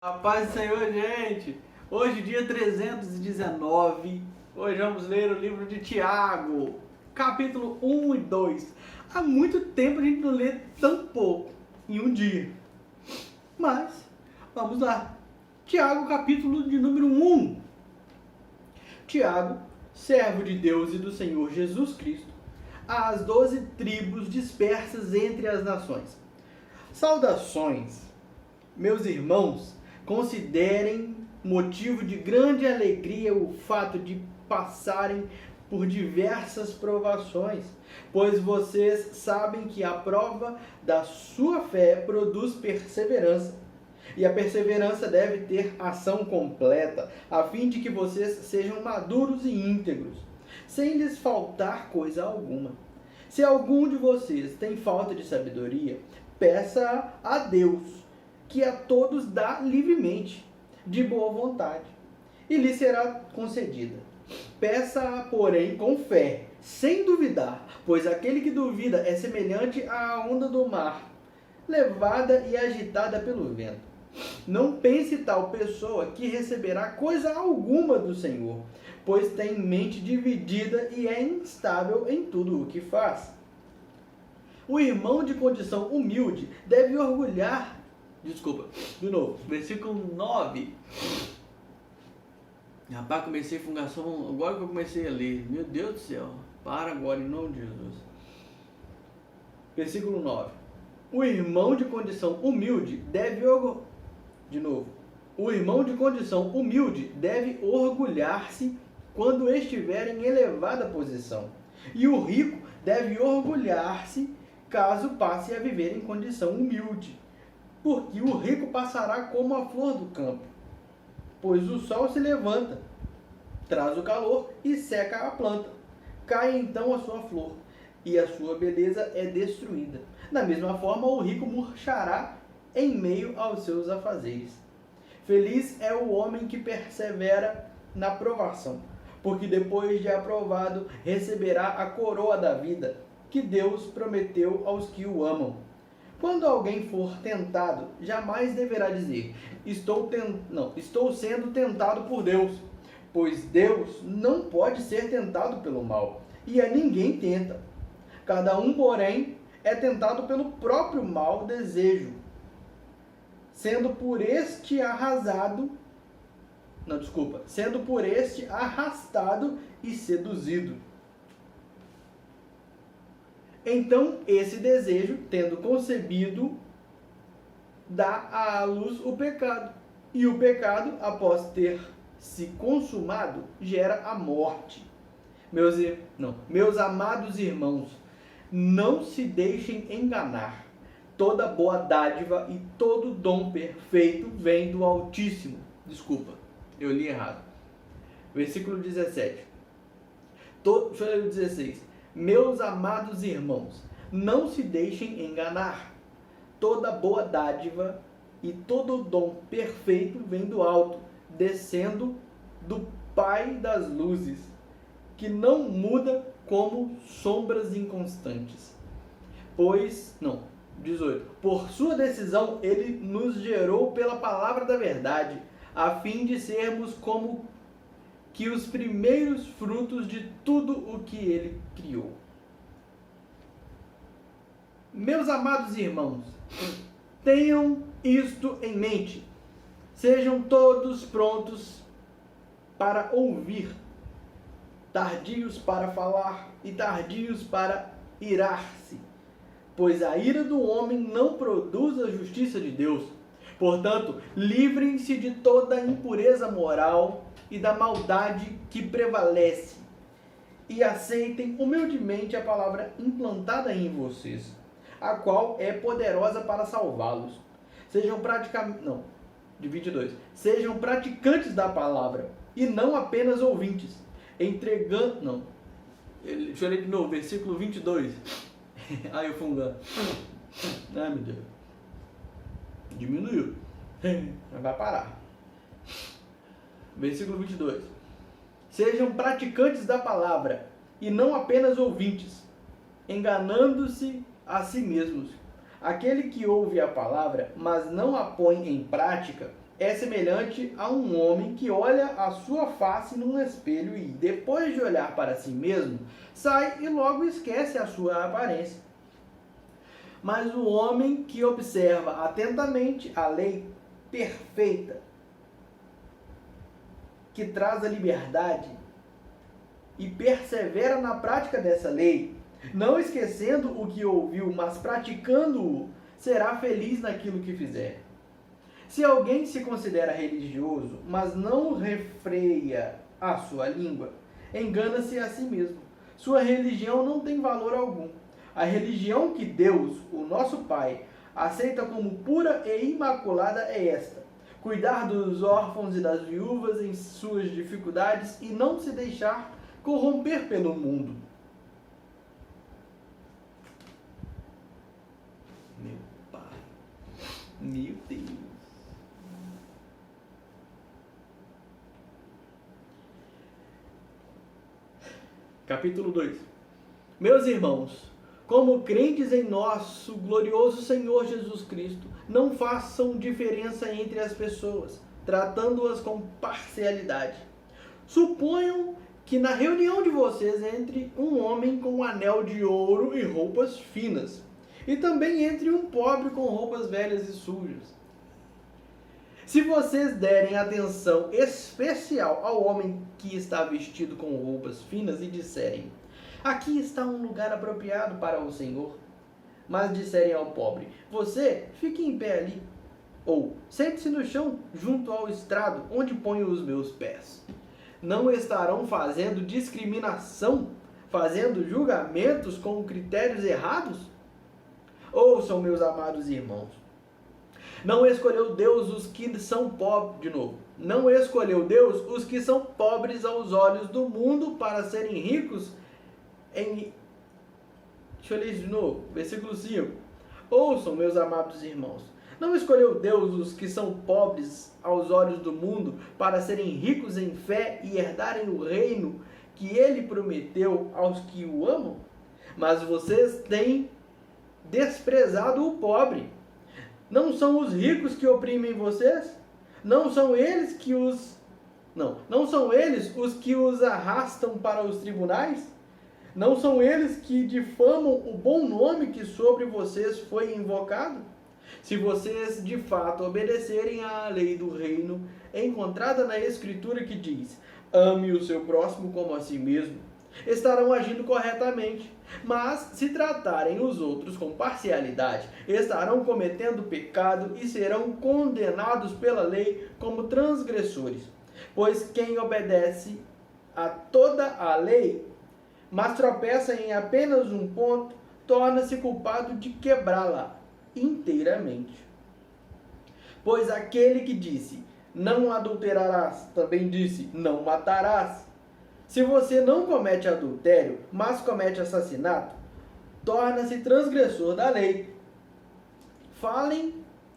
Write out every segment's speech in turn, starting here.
A paz do Senhor, gente! Hoje, dia 319, hoje vamos ler o livro de Tiago, capítulo 1 e 2. Há muito tempo a gente não lê tão pouco em um dia. Mas, vamos lá. Tiago, capítulo de número 1. Tiago, servo de Deus e do Senhor Jesus Cristo, às 12 tribos dispersas entre as nações. Saudações, meus irmãos. Considerem motivo de grande alegria o fato de passarem por diversas provações, pois vocês sabem que a prova da sua fé produz perseverança. E a perseverança deve ter ação completa, a fim de que vocês sejam maduros e íntegros, sem lhes faltar coisa alguma. Se algum de vocês tem falta de sabedoria, peça a Deus, que a todos dá livremente, de boa vontade, e lhe será concedida. Peça, porém, com fé, sem duvidar, pois aquele que duvida é semelhante à onda do mar, levada e agitada pelo vento. Não pense tal pessoa que receberá coisa alguma do Senhor, pois tem mente dividida e é instável em tudo o que faz. O irmão de condição humilde deve orgulhar. De novo, versículo 9. Rapaz, comecei a fungação, agora que eu comecei a ler. Meu Deus do céu, para agora em nome de Jesus. Versículo 9. O irmão de condição humilde deve O irmão de condição humilde deve orgulhar-se quando estiver em elevada posição. E o rico deve orgulhar-se caso passe a viver em condição humilde. Porque o rico passará como a flor do campo, pois o sol se levanta, traz o calor e seca a planta. Cai então a sua flor, e a sua beleza é destruída. Da mesma forma, o rico murchará em meio aos seus afazeres. Feliz é o homem que persevera na provação, porque depois de aprovado receberá a coroa da vida, que Deus prometeu aos que o amam. Quando alguém for tentado, jamais deverá dizer, estou sendo tentado por Deus, pois Deus não pode ser tentado pelo mal, e a ninguém tenta. Cada um, porém, é tentado pelo próprio mau desejo, sendo por este arrastado e seduzido. Então, esse desejo, tendo concebido, dá à luz o pecado. E o pecado, após ter se consumado, gera a morte. Meus amados irmãos, não se deixem enganar. Toda boa dádiva e todo dom perfeito vem do Altíssimo. Desculpa, eu li errado. Versículo 17. 16. Meus amados irmãos, não se deixem enganar. Toda boa dádiva e todo dom perfeito vem do alto, descendo do Pai das luzes, que não muda como sombras inconstantes. 18. Por sua decisão, ele nos gerou pela palavra da verdade, a fim de sermos como que os primeiros frutos de tudo o que ele criou. Meus amados irmãos, tenham isto em mente. Sejam todos prontos para ouvir, tardios para falar e tardios para irar-se, pois a ira do homem não produz a justiça de Deus. Portanto, livrem-se de toda a impureza moral e da maldade que prevalece, e aceitem humildemente a palavra implantada em vocês, a qual é poderosa para salvá-los. Sejam praticantes da palavra, e não apenas ouvintes, deixa eu ler de novo, versículo 22. Aí o fungando. Ai, meu Deus. Diminuiu. Vai parar. Versículo 22. Sejam praticantes da palavra, e não apenas ouvintes, enganando-se a si mesmos. Aquele que ouve a palavra, mas não a põe em prática, é semelhante a um homem que olha a sua face num espelho e, depois de olhar para si mesmo, sai e logo esquece a sua aparência. Mas o homem que observa atentamente a lei perfeita, que traz a liberdade, e persevera na prática dessa lei, não esquecendo o que ouviu, mas praticando-o, será feliz naquilo que fizer. Se alguém se considera religioso, mas não refreia a sua língua, engana-se a si mesmo. Sua religião não tem valor algum. A religião que Deus, o nosso Pai, aceita como pura e imaculada é esta: cuidar dos órfãos e das viúvas em suas dificuldades e não se deixar corromper pelo mundo. Meu Pai, meu Deus. Capítulo 2. Meus irmãos, como crentes em nosso glorioso Senhor Jesus Cristo, não façam diferença entre as pessoas, tratando-as com parcialidade. Suponham que na reunião de vocês entre um homem com um anel de ouro e roupas finas, e também entre um pobre com roupas velhas e sujas. Se vocês derem atenção especial ao homem que está vestido com roupas finas e disserem: aqui está um lugar apropriado para o Senhor, mas disserem ao pobre: você fique em pé ali, ou sente-se no chão junto ao estrado onde ponho os meus pés, não estarão fazendo discriminação, fazendo julgamentos com critérios errados? Ouçam, meus amados irmãos. Não escolheu Deus os que são pobres, de novo. Não escolheu Deus os que são pobres aos olhos do mundo para serem ricos em... Deixa eu ler isso de novo, versículo 5. Ouçam, meus amados irmãos. Não escolheu Deus os que são pobres aos olhos do mundo para serem ricos em fé e herdarem o reino que ele prometeu aos que o amam? Mas vocês têm desprezado o pobre. Não são os ricos que oprimem vocês? Não são eles os que os arrastam para os tribunais? Não são eles que difamam o bom nome que sobre vocês foi invocado? Se vocês de fato obedecerem à lei do reino, encontrada na Escritura que diz: ame o seu próximo como a si mesmo, estarão agindo corretamente. Mas se tratarem os outros com parcialidade, estarão cometendo pecado e serão condenados pela lei como transgressores. Pois quem obedece a toda a lei, mas tropeça em apenas um ponto, torna-se culpado de quebrá-la inteiramente. Pois aquele que disse: não adulterarás, também disse: não matarás. Se você não comete adultério, mas comete assassinato, torna-se transgressor da lei. Falem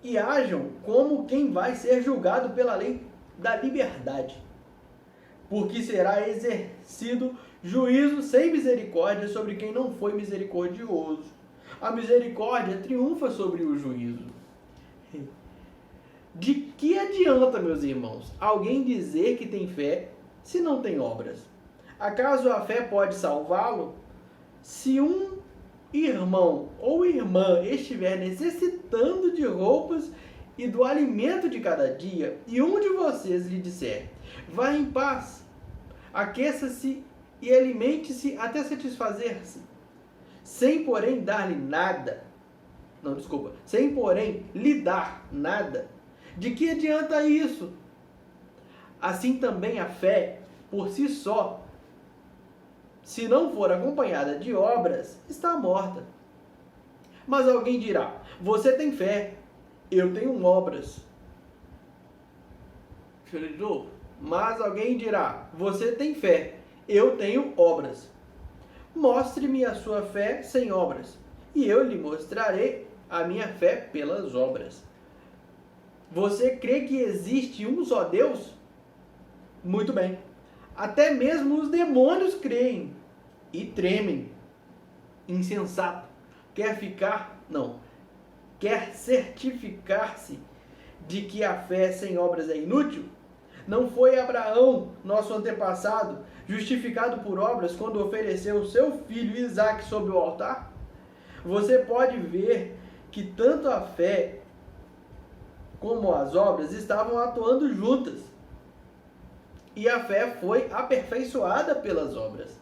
e ajam como quem vai ser julgado pela lei da liberdade, porque será exercido juízo sem misericórdia sobre quem não foi misericordioso. A misericórdia triunfa sobre o juízo. De que adianta, meus irmãos, alguém dizer que tem fé se não tem obras? Acaso a fé pode salvá-lo? Se um irmão ou irmã estiver necessitando de roupas e do alimento de cada dia, e um de vocês lhe disser: vá em paz, aqueça-se e alimente-se até satisfazer-se, sem porém lhe dar nada, de que adianta isso? Assim também a fé, por si só, se não for acompanhada de obras, está morta. Mas alguém dirá: você tem fé, eu tenho obras. Deixa eu ler de novo. Mas alguém dirá: você tem fé, eu tenho obras. Mostre-me a sua fé sem obras, e eu lhe mostrarei a minha fé pelas obras. Você crê que existe um só Deus? Muito bem. Até mesmo os demônios creem e tremem. Insensato. Quer certificar-se de que a fé sem obras é inútil? Não foi Abraão, nosso antepassado, justificado por obras quando ofereceu o seu filho Isaque sobre o altar? Você pode ver que tanto a fé como as obras estavam atuando juntas. E a fé foi aperfeiçoada pelas obras.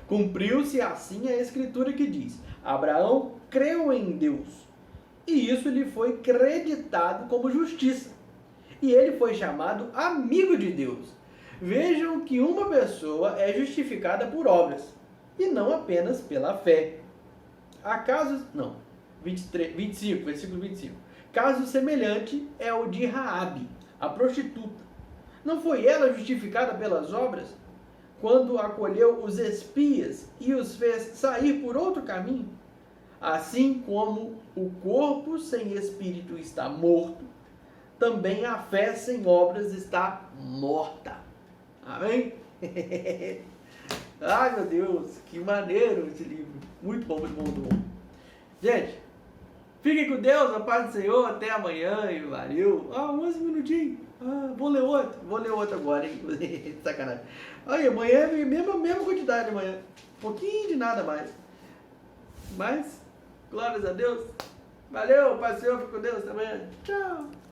Cumpriu-se assim a escritura que diz: Abraão creu em Deus, e isso lhe foi creditado como justiça. E ele foi chamado amigo de Deus. Vejam que uma pessoa é justificada por obras, e não apenas pela fé. Há casos... Não, 25, versículo 25. Caso semelhante é o de Raabe, a prostituta. Não foi ela justificada pelas obras, quando acolheu os espias e os fez sair por outro caminho? Assim como o corpo sem espírito está morto, também a fé sem obras está morta. Amém? Ai, meu Deus, que maneiro esse livro. Muito bom, muito bom, muito bom. Gente, fiquem com Deus, a paz do Senhor, até amanhã e valeu. 11 minutinhos. Vou ler outro agora, hein? Sacanagem. Aí, amanhã é a mesma quantidade amanhã. Um pouquinho de nada mais. Mas, glórias a Deus. Valeu, paz do Senhor, fique com Deus, até amanhã. Tchau.